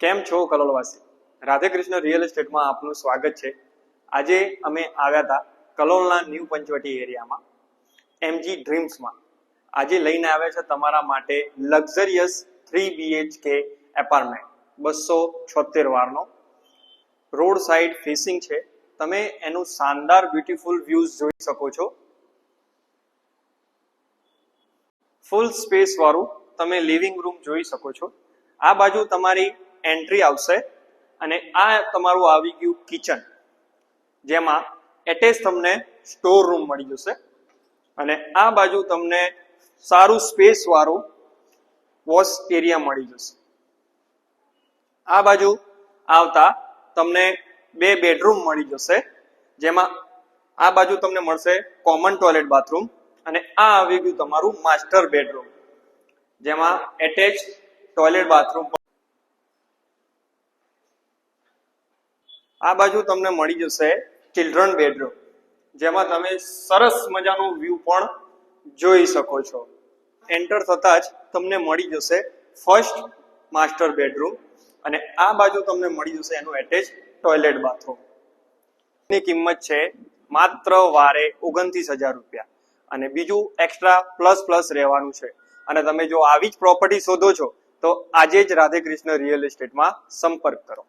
કેમ છો કલોલવાસી? રાધે કૃષ્ણ રિયલ એસ્ટેટમાં આપનું સ્વાગત છે. આજે અમે આવ્યા હતા કલોલના ન્યૂ પંચવટી એરિયામાં એમજી ડ્રીમ્સમાં. આજે લઈને આવ્યા છે તમારા માટે લક્ઝરિયસ 3 BHK એપાર્ટમેન્ટ 276 વારનો. રોડ સાઈડ ફેસિંગ છે. તમે એનું શાનદાર બ્યુટીફુલ વ્યૂઝ જોઈ શકો છો. ફૂલ સ્પેસ વાળું તમે લિવિંગ રૂમ જોઈ શકો છો. આ બાજુ તમારી એન્ટ્રી આવશે અને આ તમારું આવી ગયું કિચન, જેમાં એટેચ તમને સ્ટોર રૂમ મળી જશે અને આ બાજુ તમને સારું સ્પેસ વાળું વોશ એરિયા મળી જશે. આ બાજુ આવતા તમને 2 બેડરૂમ મળી જશે, જેમાં આ બાજુ તમને મળશે કોમન ટોયલેટ બાથરૂમ અને આ આવી ગયું તમારું માસ્ટર બેડરૂમ, જેમાં એટેચ ટોયલેટ બાથરૂમ. આ બાજુ તમને મળી જશે ચિલ્ડ્રન બેડરૂમ, જેમાં તમે સરસ મજાનું વ્યૂ પણ જોઈ શકો છો. એન્ટર થતા જ તમને મળી જશે ફર્સ્ટ માસ્ટર બેડરૂમ અને આ બાજુ તમને મળી જશે એનું એટેચ ટોયલેટ બાથરૂમ. ની કિંમત છે માત્ર વારે 29,000 રૂપિયા અને બીજું એક્સ્ટ્રા પ્લસ રહેવાનું છે. અને તમે જો આવી જ પ્રોપર્ટી શોધો છો તો આજે જ રાધે કૃષ્ણ રિયલ એસ્ટેટમાં સંપર્ક કરો.